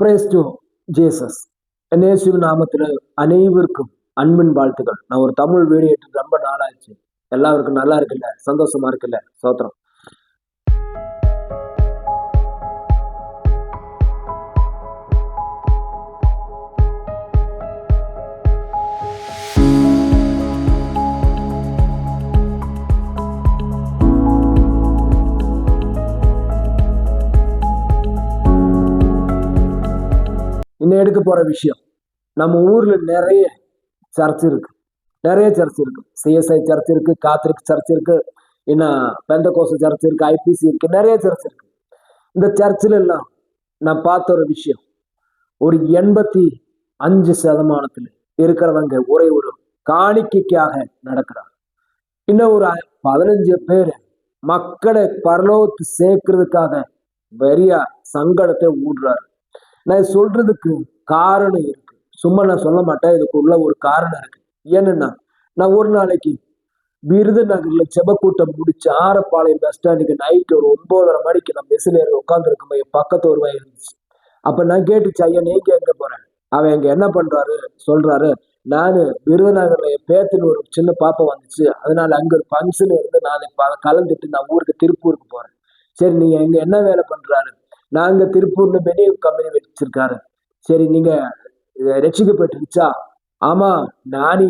Brace to Jesus. இயேசுவின் நாமத்தில் அனைவருக்கும் அன்பின் வாழ்த்துக்கள். நான் ஒரு தமிழ் வீடியோ எடுத்து ரொம்ப நாளாச்சு. எல்லாருக்கும் நல்லா இருக்குல்ல, சந்தோஷமா இருக்குல்ல, சோத்திரம். இன்னும் எடுக்க போற விஷயம், நம்ம ஊர்ல நிறைய சர்ச் இருக்கு, சிஎஸ்ஐ சர்ச் இருக்கு, காத்தலிக் சர்ச் இருக்கு, இன்னும் பெந்தகோஸ்து சர்ச் இருக்கு, ஐபிசி இருக்கு, நிறைய சர்ச் இருக்கு. இந்த சர்ச்சில் எல்லாம் நான் பார்த்த ஒரு விஷயம், ஒரு 85% இருக்கிறவங்க ஒரே ஒரு காணிக்கைக்காக நடக்கிறாங்க. இன்னும் ஒரு 15 பேர் மக்களை பரலோகத்து சேர்க்கறதுக்காக பெரிய சங்கடத்தை ஊடுறாரு. நான் சொல்றதுக்கு காரணம் இருக்கு, சும்மா நான் சொல்ல மாட்டேன். இதுக்குள்ள ஒரு காரணம் இருக்கு. என்னன்னா, நான் ஒரு நாளைக்கு விருதுநகர்ல செபக்கூட்டம் முடிச்சு ஆரப்பாளையம் பஸ் ஸ்டாண்டுக்கு நைட்டு ஒரு 9:30 மணிக்கு நான் பஸ்ல ஏறி உட்காந்துருக்கும் என் பக்கத்து ஒரு வயல் இருந்துச்சு. அப்ப நான் கேட்டுச்சு, ஐயா நீங்க எங்க போறேன்? அவன் எங்க என்ன பண்றாரு சொல்றாரு, நானு விருதுநகர்ல என் பேத்துன்னு ஒரு சின்ன பாப்பா வந்துச்சு, அதனால அங்க ஒரு ஃபங்க்ஷன் இருந்து நான் கலந்துட்டு நான் ஊருக்கு திருப்பூருக்கு போறேன். சரி நீங்க எங்க என்ன வேலை பண்றாரு? நாங்க திருப்பூர்ல பெரிய கம்பெனி வச்சிருக்காரு. சரி நீங்க ரட்சிக்கப்பட்டுருச்சா? ஆமா,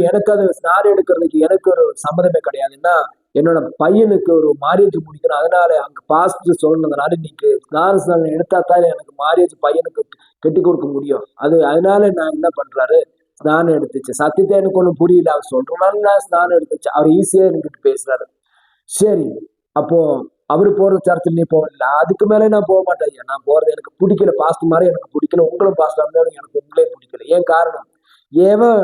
எனக்கு அதை ஸ்நானம் எடுக்கிறதுக்கு எனக்கு ஒரு சம்மதமே கிடையாதுன்னா, என்னோட பையனுக்கு ஒரு மேரேஜ் முடிக்கணும், அதனால அங்க பாஸ்ட் சொன்னதுனால நீங்க ஸ்நானம் எடுத்தா தான் எனக்கு மேரேஜ் பையனுக்கு கட்டி கொடுக்க முடியும். அதனால நான் என்ன பண்றாரு, ஸ்நானம் எடுத்துச்சு. சத்தியத்தை எனக்கு ஒன்றும் புரியல, அவர் சொல்றதுனால நான் ஸ்நானம் எடுத்துச்சு. அவர் ஈஸியா என்கிட்ட பேசுறாரு. சரி அப்போ அவரு போற சர்ச்சில் நீ போகல, அதுக்கு மேலே நான் போக மாட்டேன். ஐயா நான் போறது எனக்கு பிடிக்கல, பாஸ்ட் மாதிரி எனக்கு பிடிக்கல, உங்களும் பாஸ்டா இருந்தாலும் எனக்கு உங்களே பிடிக்கல. ஏன் காரணம், ஏவன்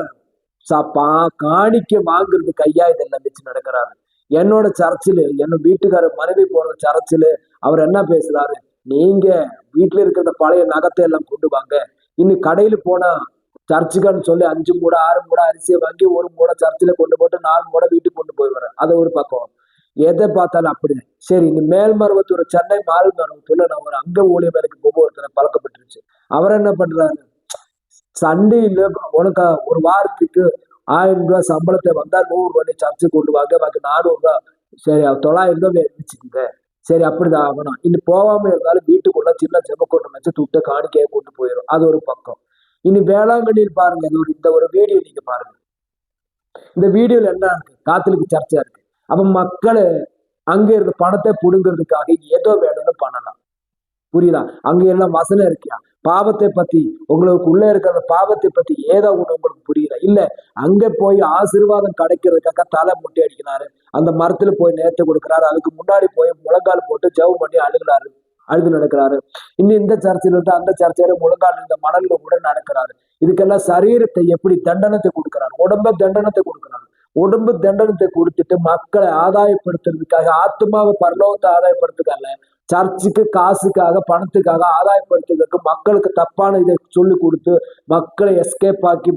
காணிக்க வாங்குறதுக்கு ஐயா இதெல்லாம் வச்சு நடக்கிறாரு. என்னோட சர்ச்சில் என்னோட வீட்டுக்காரர் மனைவி போற சர்ச்சில் அவர் என்ன பேசுறாரு, நீங்க வீட்டுல இருக்கிற பழைய நகத்தை எல்லாம் கொண்டு வாங்க, இன்னும் கடையில போனா சர்ச்சுக்கான்னு சொல்லி 5 மூடை 6 மூடை அரிசியை வாங்கி 1 மூடை சர்ச்சில் கொண்டு போட்டு 4 மூடை வீட்டுக்கு கொண்டு போய் வர்றேன். அது ஒரு பக்கம். எதை பார்த்தாலும் அப்படி. சரி இந்த மேல்மருவத்தூர் சென்னை மால்மருவத்தூர்ல நான் ஒரு அங்க ஊழிய வேலைக்கு போக ஒருத்தனை பழக்கப்பட்டுருச்சு. அவர் என்ன பண்றாரு, சண்டேல உனக்கு ஒரு வாரத்துக்கு 1000 ரூபாய் சம்பளத்தை வந்தா 100 ரூபாய் சர்ச்சுக்கு கொண்டு வாங்க, பாக்கி 400 ரூபாய், சரி 900 ரூபாய் வச்சுக்கோங்க. சரி அப்படிதான் ஆகணும். இன்னும் போகாம இருந்தாலும் வீட்டுக்குள்ள சின்ன செமக்கூட்டம் வச்சு துட்ட காணிக்கையை கொண்டு போயிடும். அது ஒரு பக்கம். இனி வேளாங்கண்ணியில் பாருங்க, இந்த ஒரு வீடியோ நீங்க பாருங்க. இந்த வீடியோல என்ன இருக்கு, காத்தலிக் சர்ச்சா இருக்கு. அப்ப மக்கள் அங்க இருந்து பணத்தை புடுங்கிறதுக்காக ஏதோ வேணும்னு பண்ணலாம். புரியுதா? அங்க எல்லாம் வசனம் இருக்கியா, பாவத்தை பத்தி உங்களுக்கு உள்ள இருக்கிற பாவத்தை பத்தி ஏதோ ஒண்ணு உங்களுக்கு புரியுதா? இல்ல அங்க போய் ஆசீர்வாதம் கிடைக்கிறதுக்காக தலை முட்டி அடிக்கிறாரு, அந்த மரத்துல போய் நேர்த்து கொடுக்குறாரு, அதுக்கு முன்னாடி போய் முழங்கால் போட்டு ஜெபம் பண்ணி அழுது நடக்கிறாரு. இன்னும் இந்த சர்ச்சில் இருந்து அந்த சர்ச்சையில முழங்கால் இந்த மணல்ல கூட நடக்கிறாரு. இதுக்கெல்லாம் சரீரத்தை எப்படி தண்டனத்தை கொடுக்கிறாரு, உடம்ப தண்டனத்தை கொடுக்கிறாரு. உடம்பு தண்டனத்தை கொடுத்துட்டு மக்களை ஆதாயப்படுத்துறதுக்காக, ஆத்மாவை பரலோகத்தை ஆதாயப்படுத்துக்காக, சர்ச்சுக்கு காசுக்காக பணத்துக்காக ஆதாயப்படுத்துறதுக்கு மக்களுக்கு தப்பான இதை சொல்லி கொடுத்து மக்களை எஸ்கேப் ஆக்கி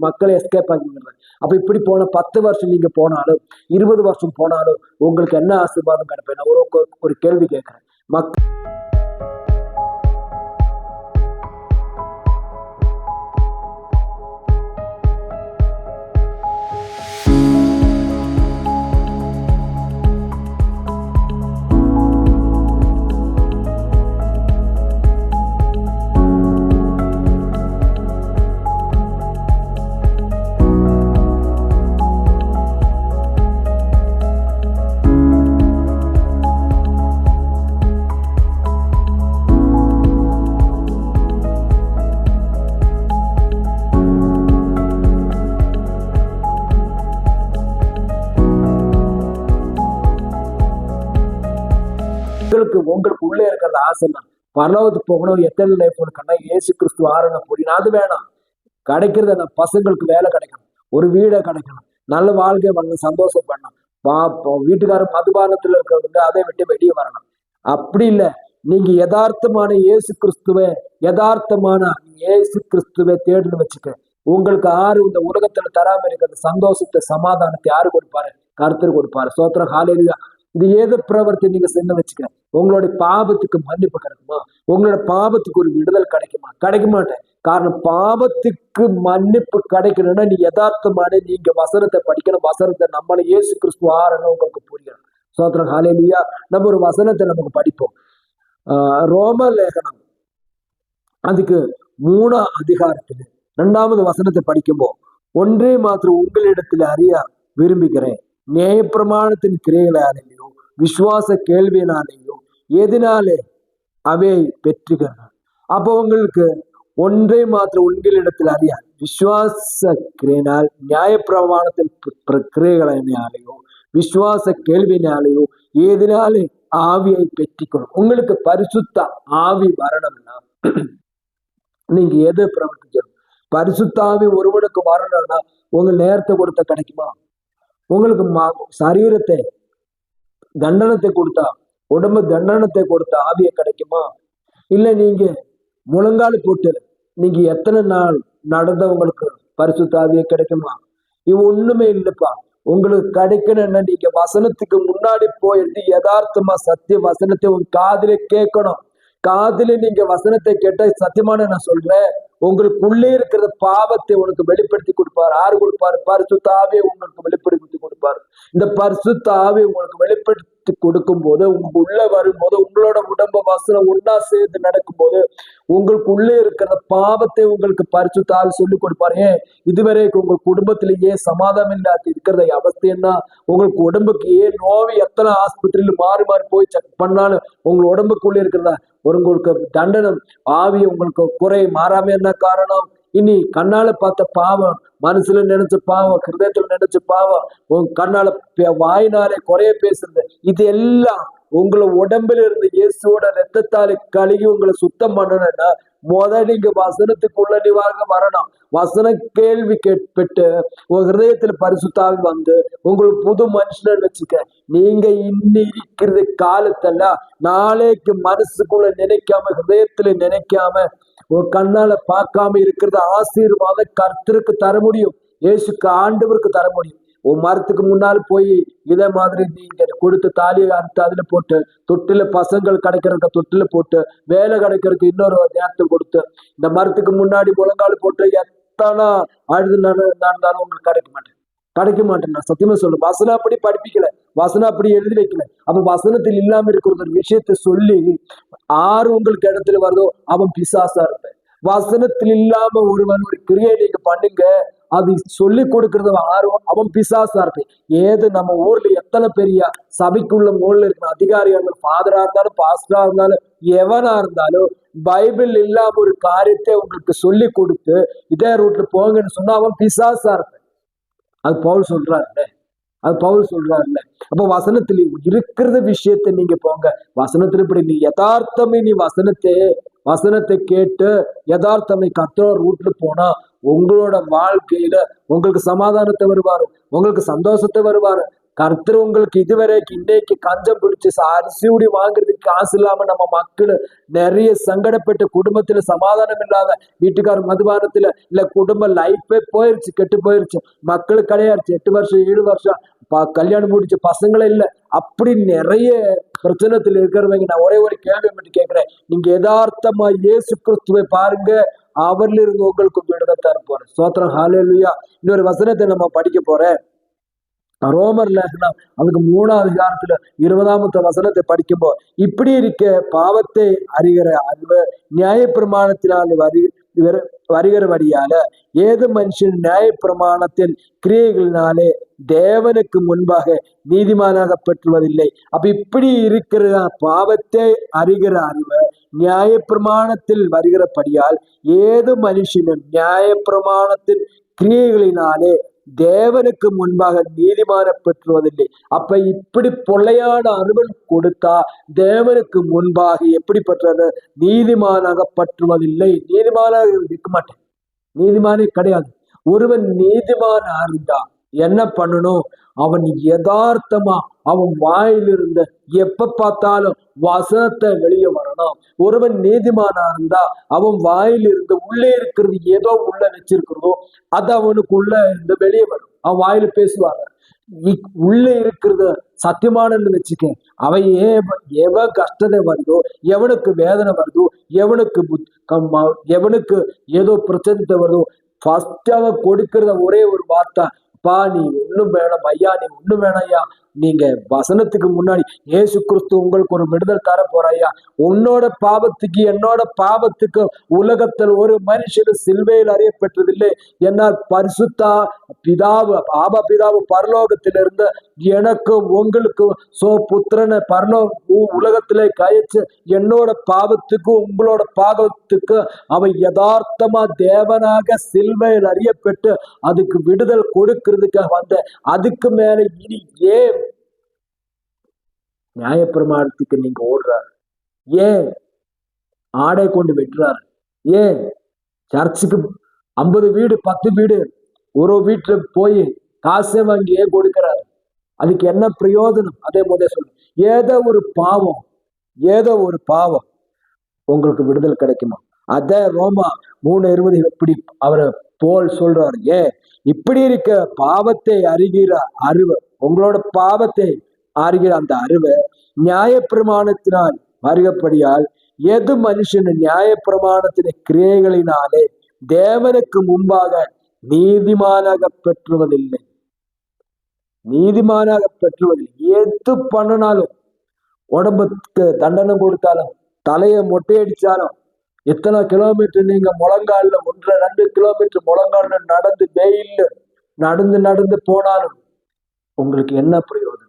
அப்ப இப்படி போன 10 வருஷம் நீங்க போனாலும் 20 வருஷம் போனாலும் உங்களுக்கு என்ன ஆசீர்வாதம் கிடைப்பேன்? ஒரு கேள்வி கேட்கிறேன். உங்களுக்கு உள்ளே இருக்கிற ஆசைன்னா பரலோகத்துக்கு போகணும், எத்தனை லைஃப் இருக்கா, இயேசு கிறிஸ்து ஆரணம் புரியணும். அது வேணாம். கிடைக்கிறத நம்ம பசங்களுக்கு வேலை கிடைக்கணும், ஒரு வீடை கிடைக்கணும், நல்ல வாழ்க்கை வரணும், சந்தோஷம் பண்ணணும். வீட்டுக்காரர் மதுபானத்துல இருக்கிறவங்க அதை விட்டு வெளியே வரணும். அப்படி இல்லை, நீங்க யதார்த்தமான இயேசு கிறிஸ்துவை தேடுன்னு வச்சுக்க, உங்களுக்கு இந்த உலகத்துல தராம இருக்கிற சந்தோஷத்தை சமாதானத்தை யாரு கொடுப்பாரு? கர்த்தர் கொடுப்பாரு. சோத்திரம், ஹல்லேலூயா. இந்த ஏதோ பிரவர்த்தி நீங்க செஞ்சு வச்சுக்க, உங்களுடைய பாவத்துக்கு மன்னிப்பு கிடைக்குமா? உங்களோட பாவத்துக்கு ஒரு விடுதல் கிடைக்குமா? கிடைக்க மாட்டேன். காரணம் பாவத்துக்கு மன்னிப்பு கிடைக்கணும்னா நீ யதார்த்தமான நீங்க வசனத்தை படிக்கணும். வசனத்தை நம்மளை இயேசு கிறிஸ்து ஆரணும் உங்களுக்கு புரியணும். சோத்திரம் ஹல்லேலூயா. நம்ம ஒரு வசனத்தை நமக்கு படிப்போம். ரோம லேகனம் அதுக்கு 3ஆம் அதிகாரத்துல 2வது வசனத்தை படிக்கும்போது, ஒன்றே மாத்திரம் உங்களிடத்தில் அறிய விரும்புகிறேன், நியாயப்பிரமாணத்தின் கிரியைகளாலேயோ விசுவாச கேள்வியினாலேயோ எதனாலே அவை பெற்றுகிறார். அப்போ உங்களுக்கு ஒன்றே மாத்திரம் உங்களிடத்தில் அறிய, விசுவாச கிரியையினால் நியாயப்பிரமாணத்தின் கிரியைகளினாலேயோ விசுவாச கேள்வினாலேயோ எதனாலே ஆவியை பெற்றிக்கணும். உங்களுக்கு பரிசுத்த ஆவி வரணும்னா நீங்க எது பிரவர்த்திக்கணும்? பரிசுத்த ஆவி ஒருவனுக்கு வரணும்னா உங்க நேரத்தை கொடுத்த கிடைக்குமா? உங்களுக்கு சரீரத்தை தண்டனத்தை கொடுத்தா, உடம்பு தண்டனத்தை கொடுத்த ஆவியை கிடைக்குமா? இல்ல நீங்க முழங்கால் போட்டு நீங்க எத்தனை நாள் நடந்த உங்களுக்கு பரிசுத்த ஆவியை கிடைக்குமா? இது ஒண்ணுமே இல்லைப்பா. உங்களுக்கு கிடைக்கணும்னா நீங்க வசனத்துக்கு முன்னாடி போயிட்டு யதார்த்தமா சத்திய வசனத்தை உங்க காதுல கேட்கணும். காதுல நீங்க வசனத்தை கேட்ட சத்தியமான நான் சொல்றேன், உங்களுக்குள்ளே இருக்கிற பாவத்தை உனக்கு வெளிப்படுத்தி கொடுப்பாரு. யாரு கொடுப்பாரு? பரிசுத்த ஆவியை உங்களுக்கு வெளிப்படுத்தி கொடுப்பாரு. இந்த பரிசுத்த ஆவியை உங்களுக்கு வெளிப்படுத்தி கொடுக்கும் போது, உங்களுக்கு உள்ள வரும்போது, உங்களோட உடம்ப வசனம் ஒன்னா சேர்ந்து நடக்கும் போது உங்களுக்கு உள்ளே இருக்கிற பாவத்தை உங்களுக்கு பரிசுத்த ஆவி சொல்லி கொடுப்பாரு. ஏன் இதுவரைக்கும் உங்க குடும்பத்திலேயே சமாதானம் இல்லாத இருக்கிறத அவஸ்தைன்னா, உங்களுக்கு உடம்புக்கு ஏன் நோவி எத்தனை ஆஸ்பத்திரியில மாறி மாறி போய் செக் பண்ணாலும் உங்க உடம்புக்குள்ள இருக்கிறதா உங்களுக்கு தண்டனம் ஆவி உங்களுக்கு குறை மாறாம என்ன காரணம்? இனி கண்ணால பார்த்த பாவம், மனசுல நினைச்ச பாவம், ஹிருதயத்துல நினைச்ச பாவம், உங்க கண்ணால வாயினாலே குறைய பேசுறது, இது எல்லாம் உங்களை உடம்புல இருந்து இயேசுவோட ரத்தத்தாலே கழுகி உங்களை சுத்தம் பண்ணணும்னா நீங்க வசனத்துக்குள்ள நிவாரண வரணும். வசன கேள்வி கேட்பட்டு உங்க ஹிருதயத்துல பரிசுத்தாவி வந்து உங்களுக்கு புது மனுஷனை வச்சுக்க. நீங்க இன்னி இருக்கிறது காலத்தெல்லாம் நாளைக்கு மனசுக்குள்ள நினைக்காம ஹிருதயத்துல நினைக்காம உங்க கண்ணால பார்க்காம இருக்கிறத ஆசீர்வாதம் கர்த்தருக்கு தர முடியும். இயேசுக்கு ஆண்டவருக்கு தர முடியும். உன் மரத்துக்கு முன்னால் போய் இதே மாதிரி நீங்க கொடுத்த தாலியை அறுத்து அதுல போட்டு, தொட்டில பசங்கள் கிடைக்கிறதுக்கு தொட்டில போட்டு, வேலை கிடைக்கிறதுக்கு இன்னொரு நேரத்தை கொடுத்து, இந்த மரத்துக்கு முன்னாடி முழங்கால் போட்டு எத்தனை அழுது நடந்தாலும் உங்களுக்கு கிடைக்க மாட்டேன். நான் சத்தியமா சொல்றேன். வசனம் அப்படி படிப்பிக்கல, வசனம் அப்படி எழுதி வைக்கல. அப்ப வசனத்தில் இல்லாம இருக்கிற ஒரு விஷயத்த சொல்லி ஆறு உங்களுக்கு இடத்துல வருதோ அவன் பிசாசா இருப்பேன். வசனத்தில் இல்லாம ஒருவன் ஒரு கிரியை நீங்க பண்ணுங்க, அது சொல்லி கொடுக்கறது ஆர்வம், அவன் பிசாசா இருப்பேன். ஏது நம்ம ஊர்ல எத்தனை பெரிய சபைக்குள்ள ஊர்ல இருக்கிற அதிகாரிகள், ஃபாதரா இருந்தாலும் பாஸ்டரா இருந்தாலும் எவனா இருந்தாலும் பைபிள் இல்லாம ஒரு காரியத்தை உங்களுக்கு சொல்லி கொடுத்து இதே ரூட்ல போங்கன்னு சொன்னா அவன் பிசாசா இருப்பேன். அது பவுல் சொல்றாருல்ல, அப்ப வசனத்துல இருக்கிறத விஷயத்த நீங்க போங்க. வசனத்துல இப்படி நீ யதார்த்தமே நீ வசனத்தை கேட்டு யதார்த்தமை கர்த்தர் ரூட்ல போனா உங்களோட வாழ்க்கையில உங்களுக்கு சமாதானத்தை வருவாரு, உங்களுக்கு சந்தோஷத்தை வருவாரு. கர்த்தர் உங்களுக்கு இதுவரைக்கும் இன்னைக்கு கஞ்சம் பிடிச்சு அரிசியுடி வாங்குறதுக்கு காசு இல்லாம நம்ம மக்கள் நிறைய சங்கடப்பட்டு குடும்பத்துல சமாதானம் இல்லாத வீட்டுக்கார மதுபானத்துல இல்ல குடும்ப லைஃபே போயிருச்சு, கெட்டு போயிருச்சு, மக்களுக்கு கிடையாது. 8 வருஷம் 7 வருஷம் கல்யாணம் முடிச்ச பசங்களே இல்லை, அப்படி நிறைய பிரச்சனத்துல இருக்கிறவங்க. நான் ஒரே ஒரு கேள்வி மட்டும் கேட்கிறேன், நீங்க யதார்த்தமா இயேசு கிறிஸ்துவை பாருங்க, அவர்ல இருந்து உங்களுக்கு விடுதலை தர போறேன். ஸ்தோத்திரம், ஹல்லேலூயா. இன்னொரு வசனத்தை நம்ம படிக்க போறேன். ரோமர் லேகனம் அதுக்கு 3ஆம் அதிகாரத்துல 20ஆம் வசனத்தை படிக்கும்போது, இப்படி இருக்க பாவத்தை அறிகிற அறிவு நியாயப்பிரமாணத்தினால் வருகிறபடியால ஏது மனுஷன் நியாயப்பிரமாணத்தின் கிரியைகளினாலே தேவனுக்கு முன்பாக நீதிமானாக பெற்றுவதில்லை. அப்ப இப்படி இருக்கிற பாவத்தை அறிகிற அறிவு நியாயப்பிரமாணத்தில் வருகிறபடியால் ஏது மனுஷனும் நியாயப்பிரமாணத்தின் கிரியைகளினாலே தேவனுக்கு முன்பாக நீதிமான பெற்றுவதில்லை. அப்ப இப்படி பொள்ளையான அனுபவம் கொடுத்தா தேவனுக்கு முன்பாக எப்படி பெற்றது? நீதிமானாக பற்றுவதில்லை. நீதிமானாக இருக்க மாட்டேன், நீதிமானே கிடையாது. ஒருவன் நீதிமான இருந்தா என்ன பண்ணணும்? அவன் யதார்த்தமா அவன் வாயிலிருந்த எப்ப பார்த்தாலும் வசனத்தை வெளியே வரணும். ஒருவன் நீதிமானா இருந்தா அவன் வாயிலிருந்து உள்ளே இருக்கிறது ஏதோ உள்ள வச்சிருக்கிறதோ அது அவனுக்குள்ள இருந்து வெளியே வரும். அவன் வாயில பேசுவாங்க. உள்ள இருக்கிறது சத்தியமானன்னு வச்சுக்க, அவன் எவன் கஷ்டத்தை வருதோ, எவனுக்கு வேதனை வருதோ, எவனுக்கு ஏதோ பிரச்சனை வருதோ ஃபர்ஸ்ட் அவ கொடுக்கறத ஒரே ஒரு வார்த்தை, பா நீ ஒண்ணும் வேணாம் ஐயா, நீ ஒண்ணும் வேணாம் ஐயா, நீங்க வசனத்துக்கு முன்னாடி இயேசு கிறிஸ்து உங்களுக்கு ஒரு விடுதல் தர போறாயா. உன்னோட பாவத்துக்கு என்னோட பாவத்துக்கு உலகத்தில் ஒரு மனுஷனு சிலுவையில் அறியப்பட்டதில்லை. என்னால் பரிசுத்தா பிதாவு ஆபா பிதாவு பரலோகத்திலிருந்து எனக்கும் உங்களுக்கும் புத்திரனை உலகத்திலே கழிச்சு என்னோட பாவத்துக்கு உங்களோட பாவத்துக்கு அவன் யதார்த்தமா தேவனாக சிலுவையில் அறியப்பட்டு அதுக்கு விடுதல் கொடுக்கிறதுக்காக வந்த. அதுக்கு மேல இனி ஏன் நியாயப்பிரமாணத்துக்கு நீங்க ஓடுறாரு? ஏன் ஆடை கொண்டு வெட்டுறாரு? ஏன் சர்ச்சுக்கு 50 வீடு 10 வீடு ஒரு வீட்டுல போய் காசை வாங்கி ஏன் கொடுக்கிறாரு? அதுக்கு என்ன பிரயோஜனம்? அதே முதல் சொல்லு, ஏதோ ஒரு பாவம் உங்களுக்கு விடுதல் கிடைக்குமா? அதே ரோமா 3:20 எப்படி அவரை போல் சொல்றாரு, இப்படி இருக்க பாவத்தை அறிகிற அறிவு, உங்களோட பாவத்தை அறிகிற அந்த அறிவு நியாய பிரமாணத்தினால் அறியப்படியால் எது மனுஷன் நியாய பிரமாணத்தின் கிரியைகளினாலே தேவனுக்கு முன்பாக நீதிமானாக பெற்றுவதில்லை. எது பண்ணினாலும், உடம்புக்கு தண்டனை கொடுத்தாலும், தலையை மொட்டையடிச்சாலும், எத்தனை கிலோமீட்டர் நீங்க முழங்கால 1-2 கிலோமீட்டர் முழங்கால நடந்து வெயில் நடந்து போனாலும் உங்களுக்கு என்ன பிரயோஜனம்?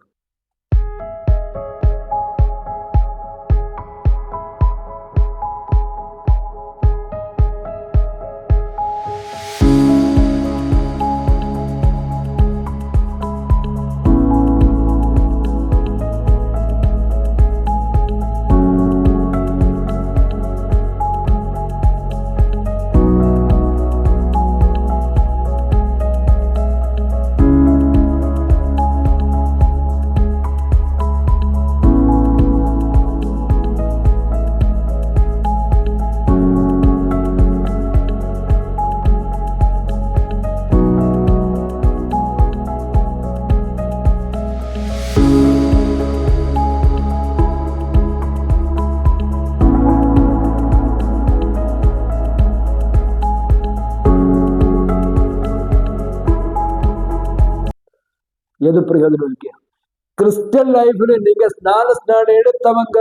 எது பிரயோஜனம் இருக்கு? கிறிஸ்டியன் லைஃப்ல நீங்க ஸ்நானம் எடுத்தவங்க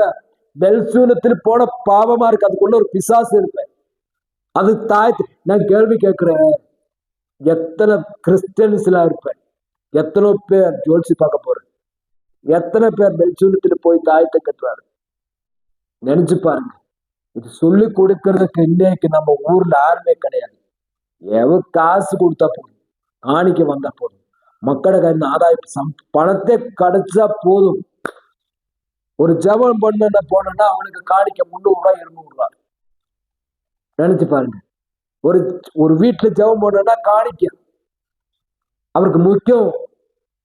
பெல்சூனத்தில் போன பாவமா இருக்கு. அதுக்குள்ள ஒரு பிசாசு இருப்பேன். அது நான் கேள்வி கேட்கிறேன், எத்தனை கிறிஸ்டியன்ஸ்ல இருப்பேன், எத்தனை பேர் ஜோல்சி பார்க்க போறேன், எத்தனை பேர் பெல்சூனத்தில் போய் தாயத்தை கட்டுறாரு? நினைச்சு பாருங்க. இது சொல்லி கொடுக்கறதுக்கு இன்னைக்கு நம்ம ஊர்ல யாருமே கிடையாது. காசு கொடுத்தா போதும், காணிக்க வந்தா போதும், மக்கள கையில் ஆதாயம் பணத்தை கிடைச்சா போதும். ஒரு ஜபம் பண்ண போனா அவனுக்கு காணிக்க 300 ரூபாய் 200 ரூபாய். நினைச்சு பாருங்க. ஒரு வீட்டுல ஜபம் பண்ணா காணிக்க அவருக்கு முக்கியம்.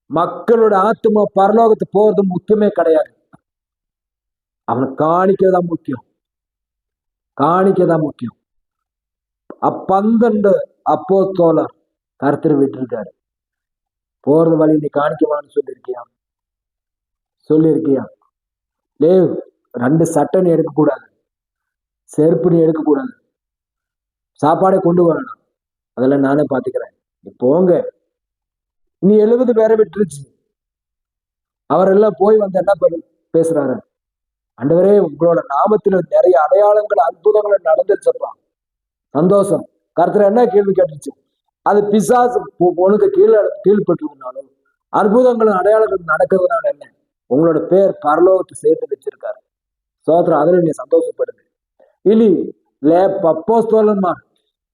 மக்களோட ஆத்மா பரலோகத்து போறது முக்கியமே கிடையாது. அவனுக்கு காணிக்கதான் முக்கியம். 12 அப்போஸ்தலர் கர்த்தர் விட்டிருக்காரு. போறது வழி நீ காணிக்கவான்னு சொல்லியிருக்கியா? 2 சட்டை நீ எடுக்கக்கூடாது, செருப்பு நீ எடுக்கக்கூடாது, சாப்பாடை கொண்டு வரணும், அதெல்லாம் நானே பாத்துக்கிறேன், நீ போங்க. நீ 70 பேரை விட்டுருச்சு. அவரெல்லாம் போய் வந்து என்ன பேசுறாரு? ஆண்டவரே, உங்களோட நாமத்துல நிறைய அடையாளங்கள் அற்புதங்கள் நடந்துருச்சப்பா, சந்தோஷம். கர்த்தர் என்ன கேள்வி கேட்டுச்சு? அது பிசாசு உனக்கு கீழ்பட்டுனாலும் அற்புதங்களும் அடையாளங்கள் நடக்கிறதுனால என்ன? உங்களோட பேர் பரலோகத்தை சேர்த்து வச்சிருக்காரு. சோத்திரம். அதுல நீ சந்தோஷப்படுங்க. இனி அப்போஸ்தலன்மா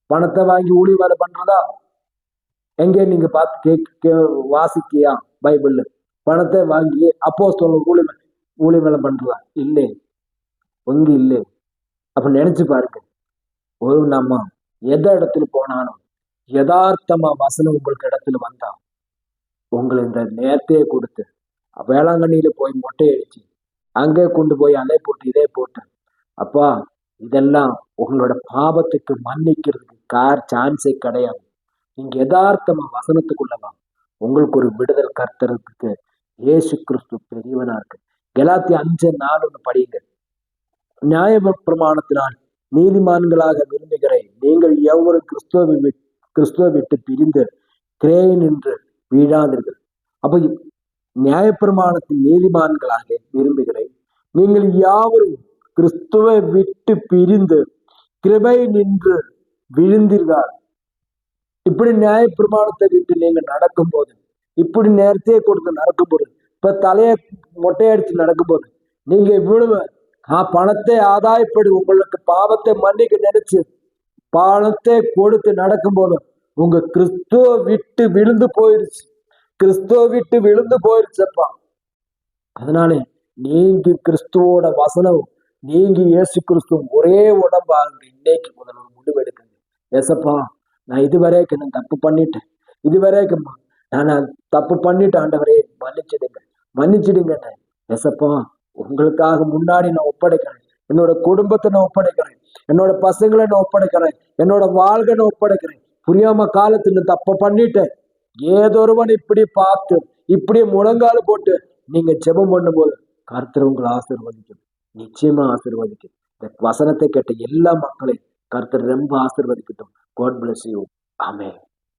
பணத்தை வாங்கி ஊழி வேலை பண்றதா? எங்கே நீங்க பார்த்து வாசிக்கியா பைபிள்? பணத்தை வாங்கி அப்போஸ்தலன் ஊழி வேலை பண்றதா? இல்லை, இல்லை. அப்ப நினைச்சு பாருங்க. நம்ம எந்த இடத்துல போனாலும் யதார்த்தமா வசனம் உங்களுக்கு இடத்துல வந்தா உங்களை இந்த நேரத்தையே கொடுத்து வேளாங்கண்ணியில போய் மொட்டை அடிச்சு அங்கே கொண்டு போய் அதை போட்டு இதே போட்டு, அப்பா இதெல்லாம் உங்களோட பாவத்துக்கு மன்னிக்கிறதுக்கு சான்ஸே கிடையாது. நீங்க யதார்த்தமா வசனத்துக்குள்ளவா உங்களுக்கு ஒரு விடுதல் கர்த்தருக்கு இயேசு கிறிஸ்து பெரியவனா இருக்கு. கலாத்தியர் 5:4 படிங்க. நியாய பிரமாணத்தினால் நீதிமான்களாக விரும்புகிறேன். நீங்கள் எவரும் கிறிஸ்துவை விட்டு பிரிந்து கிரேய் நின்று வீழாதீர்கள். அப்ப நியாயப்பிரமாணத்தின் நீதிமான்களாக விரும்புகிறேன். நீங்கள் யாவரும் கிறிஸ்துவை விட்டு பிரிந்து கிருபை நின்று விழுந்தீர்கள். இப்படி நியாயப்பிரமாணத்தை விட்டு நீங்க நடக்கும்போது, இப்படி நேரத்தையே கொடுத்து நடக்கும்போது, இப்ப தலையை மொட்டையடிச்சு நடக்கும்போது, நீங்க இவ்வளவு பணத்தை ஆதாயப்படி உங்களுக்கு பாவத்தை மன்னிக்க நினைச்சு பணத்தை கொடுத்து நடக்கும்போது உங்க கிறிஸ்துவ விட்டு விழுந்து போயிருச்சு. கிறிஸ்துவ விட்டு விழுந்து போயிருச்சப்பா. அதனால நீங்க கிறிஸ்துவோட வசனம், நீங்க இயேசு கிறிஸ்துவ ஒரே உடம்பாக இன்னைக்கு முதல்ல ஒரு முடிவு எடுக்குங்க. ஏசப்பா, நான் இதுவரைக்கும் நான் தப்பு பண்ணிட்டேன். இதுவரைக்கும் நான் தப்பு பண்ணிட்டேன். ஆண்டவரே மன்னிச்சிடுங்க. ஏசப்பா, உங்களுக்காக முன்னாடி நான் ஒப்படைக்கிறேன். என்னோட குடும்பத்தை நான் ஒப்படைக்கிறேன். என்னோட பசங்களை நான் ஒப்படைக்கிறேன். என்னோட வாழ்க்கை நான் ஒப்படைக்கிறேன். புரியாம காலத்துல தப்பு பண்ணிட்டேன். ஏதொருவன் இப்படி பார்த்து இப்படியே முழங்கால போட்டு நீங்க ஜெபம் பண்ணும்போது கர்த்தர் உங்களை ஆசீர்வதிக்கும். நிச்சயமா ஆசீர்வதிக்கும். இந்த வசனத்தை கேட்ட எல்லா மக்களையும் கர்த்தர் ரொம்ப ஆசீர்வதிக்கட்டும். God bless you. Amen.